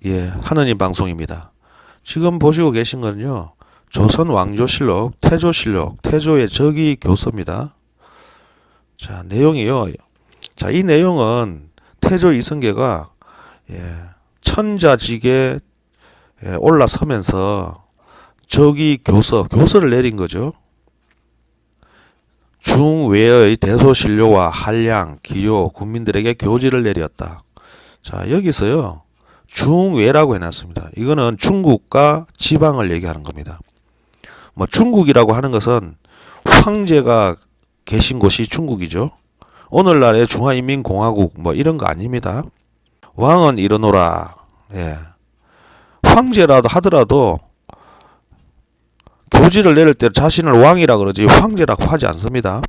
예, 하느님 방송입니다. 지금 보시고 계신 거는요, 조선 왕조실록, 태조실록, 태조의 저기 교서입니다. 자, 내용이요. 자, 이 내용은 태조 이성계가 천자직에 올라서면서 저기 교서를 내린 거죠. 중외의 대소신료와 한량, 기료, 군민들에게 교지를 내렸다. 자, 여기서요, 중외라고 해놨습니다. 이거는 중국과 지방을 얘기하는 겁니다. 뭐 중국이라고 하는 것은 황제가 계신 곳이 중국이죠. 오늘날의 중화인민공화국 뭐 이런 거 아닙니다. 왕은 이르노라. 예. 황제라도 하더라도 교지를 내릴 때 자신을 왕이라 그러지 황제라고 하지 않습니다.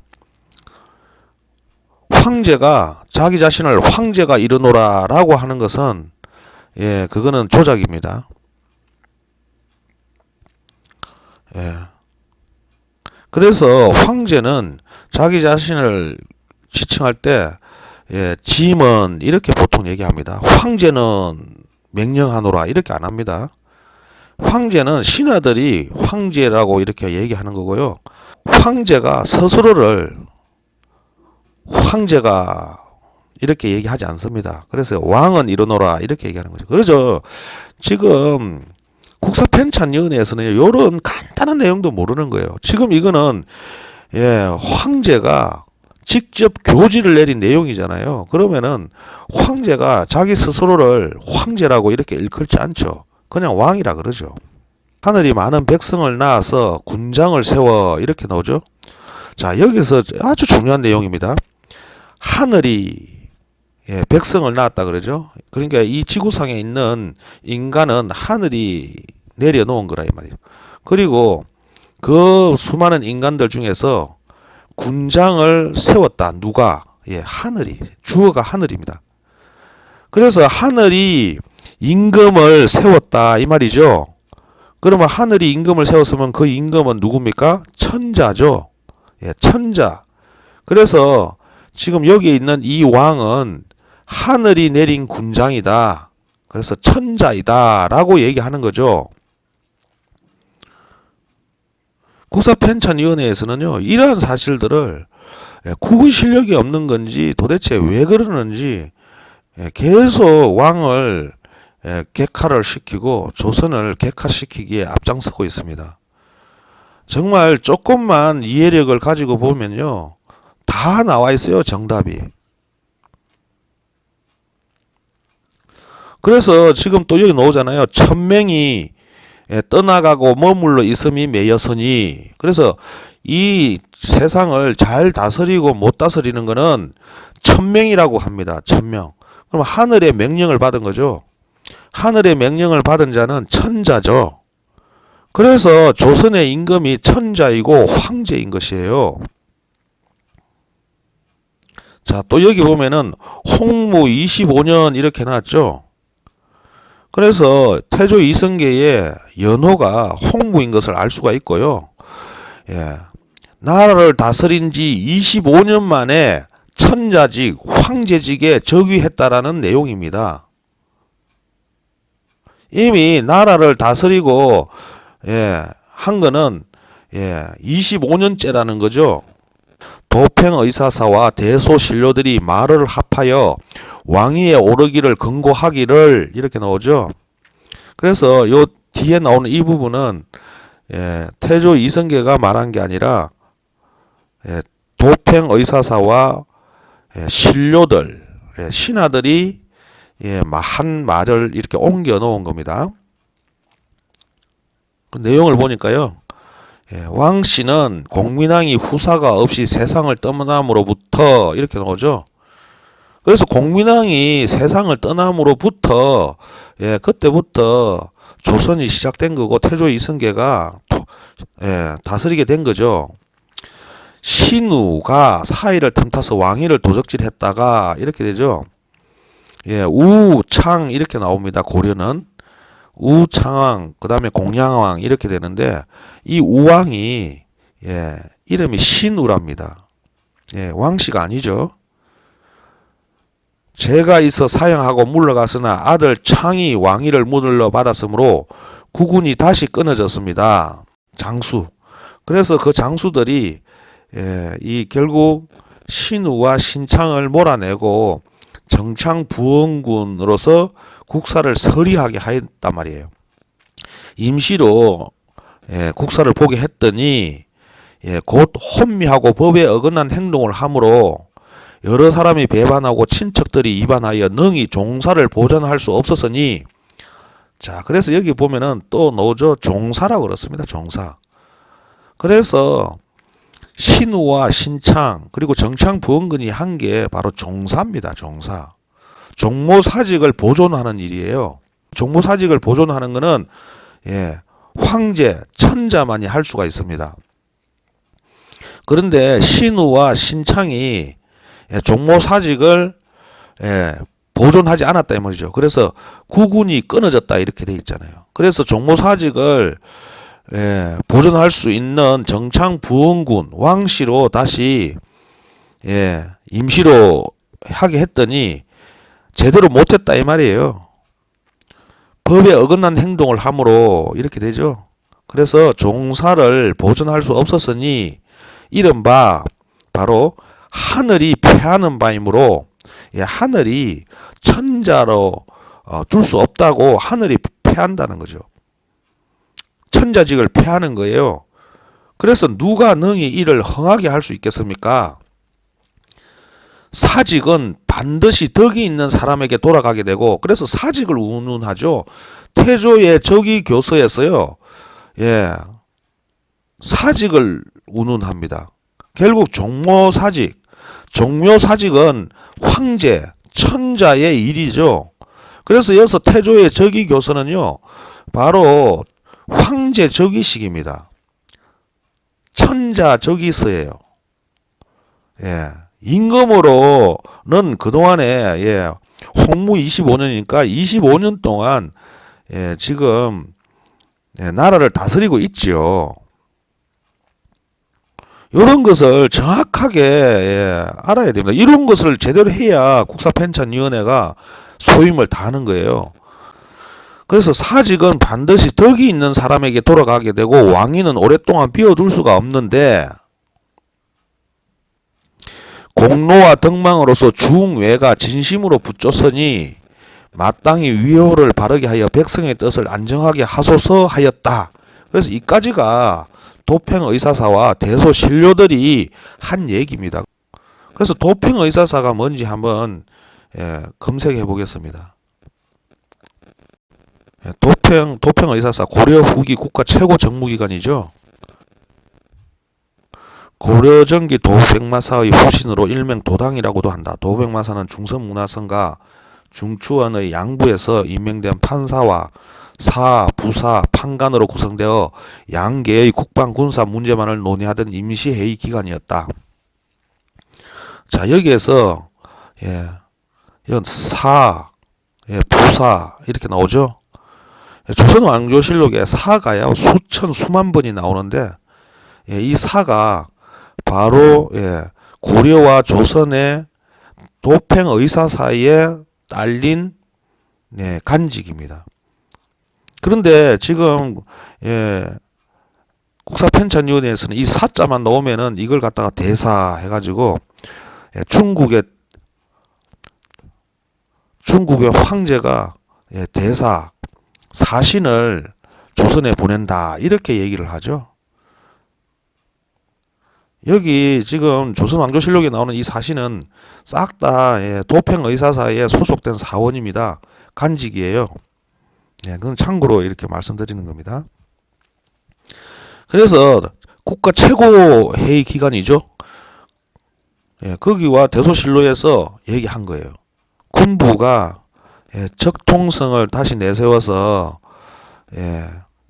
황제가 자기 자신을 황제가 이르노라라고 하는 것은 그거는 조작입니다. 그래서 황제는 자기 자신을 지칭할 때 짐은 이렇게 보통 얘기합니다. 황제는 명령하노라 이렇게 안 합니다. 황제는 신하들이 황제라고 이렇게 얘기하는 거고요. 황제가 스스로를 황제가 이렇게 얘기하지 않습니다. 그래서 왕은 이르노라 이렇게 얘기하는 거죠. 그래서 지금 국사편찬위원회에서는 이런 간단한 내용도 모르는 거예요. 지금 이거는 황제가 직접 교지를 내린 내용이잖아요. 그러면은 황제가 자기 스스로를 황제라고 이렇게 일컬지 않죠. 그냥 왕이라 그러죠. 하늘이 많은 백성을 낳아서 군장을 세워 이렇게 나오죠. 자, 여기서 아주 중요한 내용입니다. 하늘이 백성을 낳았다 그러죠. 그러니까 이 지구상에 있는 인간은 하늘이 내려놓은 거라 이 말이에요. 그리고 그 수많은 인간들 중에서 군장을 세웠다. 누가? 하늘이. 주어가 하늘입니다. 그래서 하늘이 임금을 세웠다 이 말이죠. 그러면 하늘이 임금을 세웠으면 그 임금은 누굽니까? 천자죠. 천자. 그래서 지금 여기에 있는 이 왕은 하늘이 내린 군장이다. 그래서 천자이다 라고 얘기하는 거죠. 국사편찬위원회에서는요, 이러한 사실들을 국의 실력이 없는 건지 도대체 왜 그러는지 계속 왕을 객하를 시키고 조선을 객하시키기에 앞장서고 있습니다. 정말 조금만 이해력을 가지고 보면요, 다 나와 있어요, 정답이. 그래서 지금 또 여기 나오잖아요. 천명이 떠나가고 머물러 있음이 매여서니. 그래서 이 세상을 잘 다스리고 못 다스리는 거는 천명이라고 합니다. 천명. 그럼 하늘의 명령을 받은 거죠. 하늘의 명령을 받은 자는 천자죠. 그래서 조선의 임금이 천자이고 황제인 것이에요. 자, 또 여기 보면은 홍무 25년 이렇게 나왔죠. 그래서 태조 이성계의 연호가 홍무인 것을 알 수가 있고요. 나라를 다스린 지 25년 만에 천자직, 황제직에 즉위했다라는 내용입니다. 이미 나라를 다스리고 한 거는 25년째라는 거죠. 도평의사사와 대소신료들이 말을 합하여 왕위에 오르기를 권고하기를 이렇게 나오죠. 그래서 요 뒤에 나오는 이 부분은 태조 이성계가 말한 게 아니라 도평의사사와 신료들, 신하들이 한 말을 이렇게 옮겨 놓은 겁니다. 그 내용을 보니까요. 왕씨는 공민왕이 후사가 없이 세상을 떠남으로부터 이렇게 나오죠. 그래서 공민왕이 세상을 떠남으로부터 그때부터 조선이 시작된 거고 태조 이성계가 다스리게 된 거죠. 신우가 사이를 틈타서 왕위를 도적질했다가 이렇게 되죠. 우창 이렇게 나옵니다. 고려는 우창왕, 그 다음에 공양왕 이렇게 되는데 이 우왕이 이름이 신우랍니다. 왕씨가 아니죠. 제가 있어 사형하고 물러갔으나 아들 창이 왕위를 물러받았으므로 국군이 다시 끊어졌습니다. 장수. 그래서 그 장수들이 이 결국 신우와 신창을 몰아내고 정창부원군으로서 국사를 서리하게 했단 말이에요. 임시로 국사를 보게 했더니 곧 혼미하고 법에 어긋난 행동을 함으로 여러 사람이 배반하고 친척들이 이반하여 능히 종사를 보전할 수 없었으니, 자, 그래서 여기 보면은 또 나오죠. 종사라고 그렇습니다. 종사. 그래서 신우와 신창 그리고 정창부원군이 한 게 바로 종사입니다. 종사. 종모사직을 보존하는 일이에요. 종모사직을 보존하는 거는 황제, 천자만이 할 수가 있습니다. 그런데 신우와 신창이 종모사직을 보존하지 않았다 이 말이죠. 그래서 국군이 끊어졌다 이렇게 돼 있잖아요. 그래서 종모사직을 보존할 수 있는 정창부원군 왕씨로 다시 임시로 하게 했더니 제대로 못했다 이 말이에요. 법에 어긋난 행동을 함으로 이렇게 되죠. 그래서 종사를 보존할 수 없었으니 이른바 바로 하늘이 패하는 바이므로 하늘이 천자로 둘 수 없다고 하늘이 패한다는 거죠. 천자직을 패하는 거예요. 그래서 누가 능히 이를 흥하게 할 수 있겠습니까? 사직은 반드시 덕이 있는 사람에게 돌아가게 되고, 그래서 사직을 운운하죠. 태조의 저기교서에서요, 사직을 운운합니다. 결국 종모사직, 종묘사직은 황제, 천자의 일이죠. 그래서 여기서 태조의 저기교서는요, 바로 황제 저기식입니다. 천자 저기서예요. 임금으로는 그동안에 홍무 25년이니까 25년 동안 지금 나라를 다스리고 있지요. 이런 것을 정확하게 알아야 됩니다. 이런 것을 제대로 해야 국사편찬위원회가 소임을 다하는 거예요. 그래서 사직은 반드시 덕이 있는 사람에게 돌아가게 되고 왕위는 오랫동안 비워둘 수가 없는데, 공로와 덕망으로서 중외가 진심으로 붙조서니 마땅히 위호를 바르게 하여 백성의 뜻을 안정하게 하소서 하였다. 그래서 이까지가 도평의사사와 대소신료들이 한 얘기입니다. 그래서 도평의사사가 뭔지 한번 검색해 보겠습니다. 도평의사사 고려 후기 국가 최고 정무기관이죠. 고려전기 도백마사의 후신으로 일명 도당이라고도 한다. 도백마사는 중선문화선과 중추원의 양부에서 임명된 판사와 사, 부사, 판관으로 구성되어 양계의 국방 군사 문제만을 논의하던 임시회의 기관이었다. 자, 여기에서 사, 부사 이렇게 나오죠. 조선왕조실록에 사가요 수천 수만 번이 나오는데 이 사가 바로 고려와 조선의 도평의사 사이에 딸린 간직입니다. 그런데 지금 국사편찬위원회에서는 이 사자만 넣으면은 이걸 갖다가 대사 해가지고 중국의 황제가 대사 사신을 조선에 보낸다 이렇게 얘기를 하죠. 여기 지금 조선왕조실록에 나오는 이 사신은 싹 다 도평의사사에 소속된 사원입니다. 간직이에요. 그건 참고로 이렇게 말씀드리는 겁니다. 그래서 국가 최고 회의 기관이죠. 거기와 대소신로에서 얘기한 거예요. 군부가 적통성을 다시 내세워서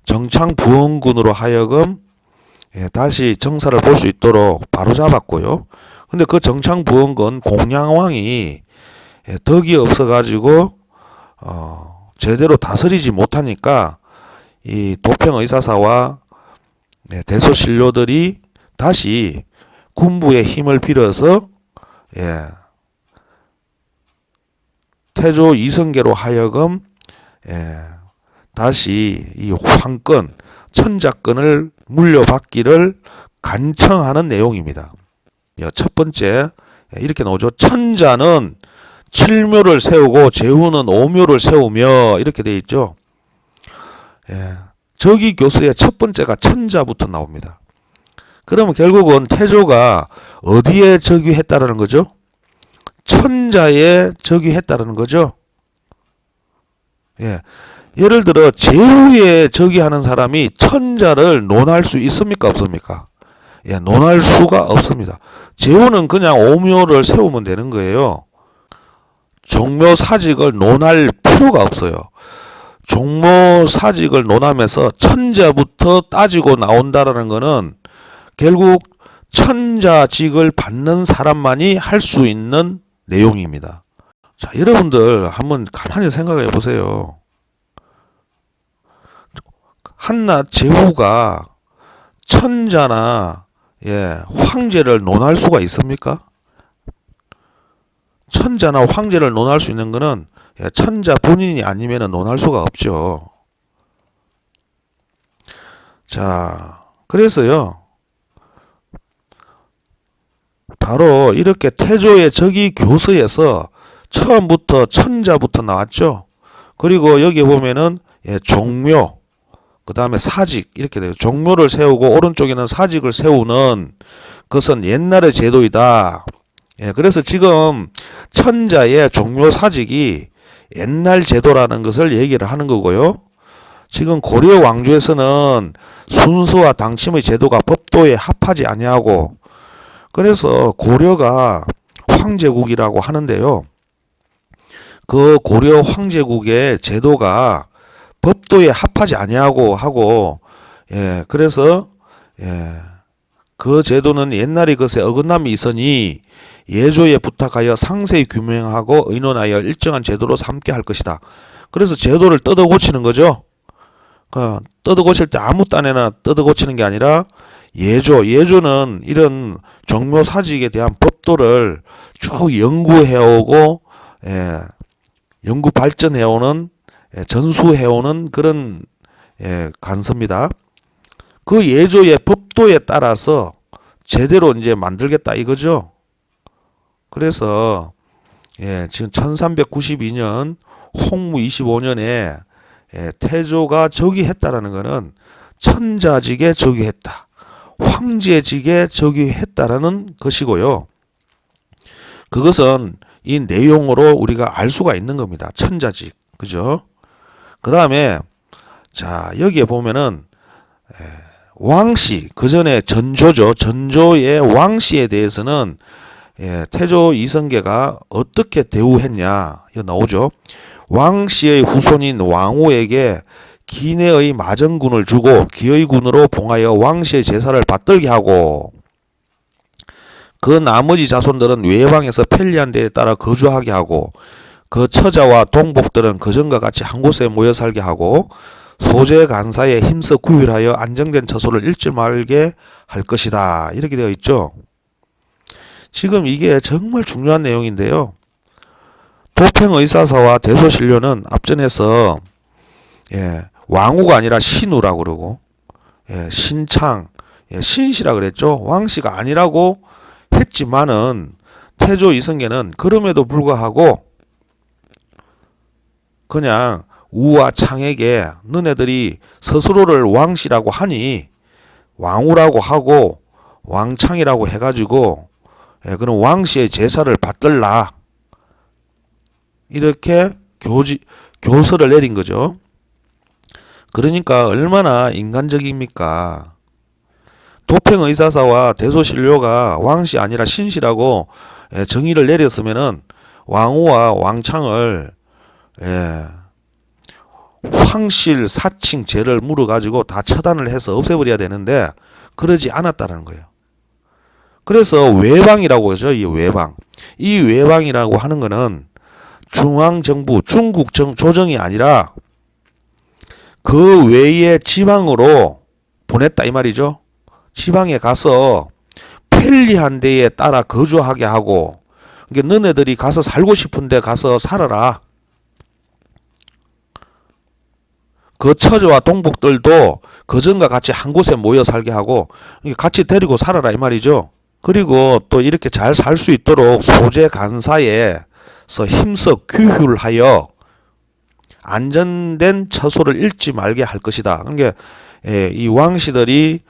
정창부원군으로 하여금 다시 정사를 볼 수 있도록 바로잡았고요. 근데 그 정창부원군 공양왕이 덕이 없어가지고 제대로 다스리지 못하니까 이 도평의사사와 대소신료들이 다시 군부의 힘을 빌어서 태조 이성계로 하여금 다시 이 황권, 천자권을 물려받기를 간청하는 내용입니다. 첫 번째 이렇게 나오죠. 천자는 칠묘를 세우고 제후는 오묘를 세우며 이렇게 되어 있죠. 저기 교수의 첫 번째가 천자부터 나옵니다. 그러면 결국은 태조가 어디에 즉위했다라는 거죠? 천자에 즉위했다라는 거죠. 예를 들어 제후에 즉위하는 사람이 천자를 논할 수 있습니까? 없습니까? 논할 수가 없습니다. 제후는 그냥 오묘를 세우면 되는 거예요. 종묘사직을 논할 필요가 없어요. 종묘사직을 논하면서 천자부터 따지고 나온다라는 거는 결국 천자직을 받는 사람만이 할 수 있는 내용입니다. 자, 여러분들 한번 가만히 생각해 보세요. 한낱 제후가 천자나 황제를 논할 수가 있습니까? 천자나 황제를 논할 수 있는 것은 천자 본인이 아니면 논할 수가 없죠. 자, 그래서요. 바로 이렇게 태조의 즉위 교서에서 처음부터 천자부터 나왔죠. 그리고 여기 보면은 종묘, 그 다음에 사직 이렇게 돼요. 종묘를 세우고 오른쪽에는 사직을 세우는 그것은 옛날의 제도이다. 그래서 지금 천자의 종묘 사직이 옛날 제도라는 것을 얘기를 하는 거고요. 지금 고려 왕조에서는 순서와 당침의 제도가 법도에 합하지 아니하고 그래서 고려가 황제국이라고 하는데요. 그 고려 황제국의 제도가 법도에 합하지 아니하고 하고 그래서 그 제도는 옛날의 것에 어긋남이 있으니 예조에 부탁하여 상세히 규명하고 의논하여 일정한 제도로 삼게 할 것이다. 그래서 제도를 뜯어 고치는 거죠. 뜯어 고칠 때 아무 딴에나 뜯어 고치는 게 아니라 예조는 이런 종묘사직에 대한 법도를 쭉 연구해오고 연구 발전해오는 전수해오는 그런 간서입니다. 그 예조의 법도에 따라서 제대로 이제 만들겠다 이거죠. 그래서 지금 1392년 홍무 25년에 태조가 즉위했다라는 것은 천자직에 즉위했다. 황제직에 즉위했다라는 것이고요. 그것은 이 내용으로 우리가 알 수가 있는 겁니다. 천자직. 그죠? 그 다음에 자 여기에 보면은 왕씨 그 전에 전조죠. 전조의 왕씨에 대해서는 태조 이성계가 어떻게 대우했냐 이거 나오죠. 왕씨의 후손인 왕후에게 기내의 마정군을 주고 기의군으로 봉하여 왕씨의 제사를 받들게 하고 그 나머지 자손들은 외방에서 편리한 데에 따라 거주하게 하고 그 처자와 동복들은 그전과 같이 한 곳에 모여 살게 하고 소재 간사에 힘써 구휼하여 안정된 처소를 잃지 말게 할 것이다. 이렇게 되어 있죠. 지금 이게 정말 중요한 내용인데요. 도평의사서와 대소신료는 앞전에서 왕후가 아니라 신우라고 그러고 신창, 신씨라 그랬죠. 왕씨가 아니라고 했지만은 태조 이성계는 그럼에도 불구하고 그냥 우와 창에게 너네들이 스스로를 왕씨라고 하니 왕후라고 하고 왕창이라고 해가지고 그런 왕씨의 제사를 받들라 이렇게 교서를 내린 거죠. 그러니까 얼마나 인간적입니까? 도평의사사와 대소신료가 왕씨 아니라 신씨라고 정의를 내렸으면은 왕후와 왕창을 황실 사칭 죄를 물어가지고 다 처단을 해서 없애버려야 되는데 그러지 않았다는 거예요. 그래서 외방이라고 하죠. 이 외방. 이 외방이라고 하는 거는 중앙정부, 중국 조정이 아니라 그 외의 지방으로 보냈다 이 말이죠. 지방에 가서 편리한 데에 따라 거주하게 하고 그러니까 너네들이 가서 살고 싶은 데 가서 살아라. 그 처제와 동복들도 그전과 같이 한 곳에 모여 살게 하고 같이 데리고 살아라 이 말이죠. 그리고 또 이렇게 잘 살 수 있도록 소재 간사에서 힘써 규율하여 안전된 처소를 잃지 말게 할 것이다. 그러니까 이 왕씨들이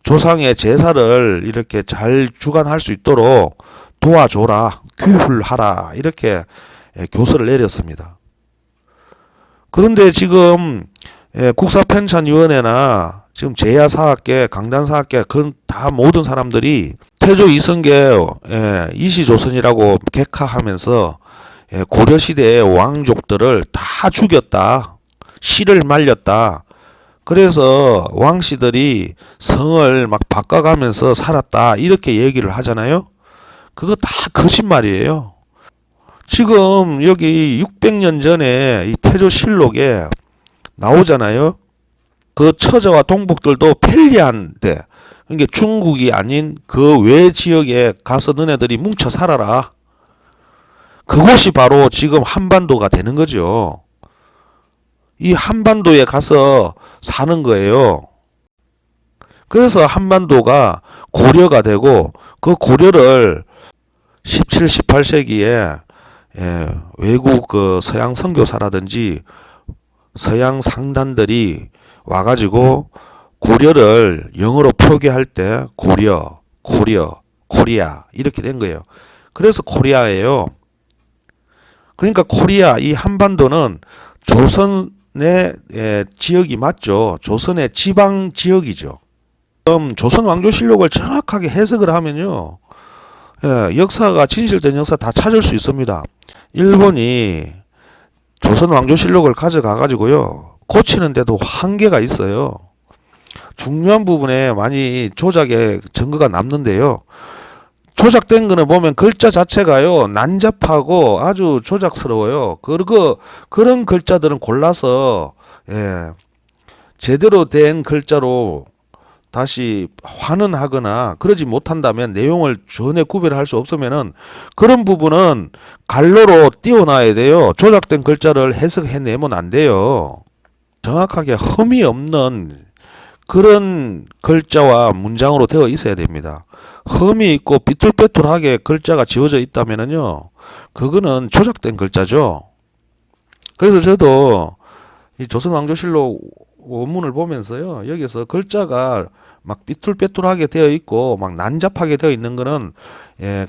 조상의 제사를 이렇게 잘 주관할 수 있도록 도와줘라, 규율하라 이렇게 교서를 내렸습니다. 그런데 지금 국사편찬위원회나 지금 제야사학계, 강단사학계 그 다 모든 사람들이 태조 이성계 이시조선이라고 객하하면서 고려시대의 왕족들을 다 죽였다. 씨를 말렸다. 그래서 왕씨들이 성을 막 바꿔가면서 살았다. 이렇게 얘기를 하잖아요. 그거 다 거짓말이에요. 지금 여기 600년 전에 이 태조실록에 나오잖아요. 그 처제와 동복들도 편리한 데, 그러니까 중국이 아닌 그 외 지역에 가서 너네들이 뭉쳐 살아라. 그곳이 바로 지금 한반도가 되는 거죠. 이 한반도에 가서 사는 거예요. 그래서 한반도가 고려가 되고 그 고려를 17, 18세기에 외국 그 서양 선교사라든지 서양 상단들이 와가지고 고려를 영어로 표기할 때 고려, 코리아 이렇게 된 거예요. 그래서 코리아예요. 그러니까 코리아 이 한반도는 조선의 지역이 맞죠. 조선의 지방 지역이죠. 그럼 조선 왕조실록을 정확하게 해석을 하면요. 역사가 진실된 역사 다 찾을 수 있습니다. 일본이 조선 왕조실록을 가져가 가지고요. 고치는데도 한계가 있어요. 중요한 부분에 많이 조작의 증거가 남는데요. 조작된 거는 보면 글자 자체가요 난잡하고 아주 조작스러워요. 그런 글자들은 골라서 제대로 된 글자로 다시 환원하거나 그러지 못한다면 내용을 전혀 구별할 수 없으면은 그런 부분은 갈로로 띄워놔야 돼요. 조작된 글자를 해석해내면 안 돼요. 정확하게 흠이 없는 그런 글자와 문장으로 되어 있어야 됩니다. 흠이 있고 삐뚤빼뚤하게 글자가 지워져 있다면은요, 그거는 조작된 글자죠. 그래서 저도 이 조선왕조실록 원문을 보면서요, 여기서 글자가 막 삐뚤빼뚤하게 되어 있고 막 난잡하게 되어 있는 거는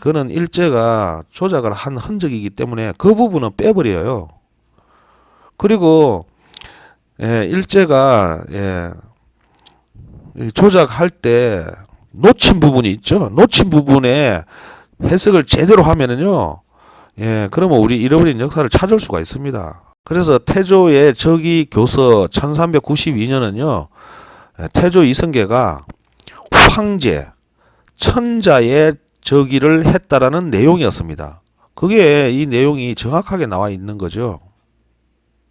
그는 일제가 조작을 한 흔적이기 때문에 그 부분은 빼버려요. 그리고 일제가 조작할 때 놓친 부분이 있죠. 놓친 부분에 해석을 제대로 하면은요, 그러면 우리 잃어버린 역사를 찾을 수가 있습니다. 그래서 태조의 저기 교서 1392년은요, 태조 이성계가 황제, 천자의 저기를 했다라는 내용이었습니다. 그게 이 내용이 정확하게 나와 있는 거죠.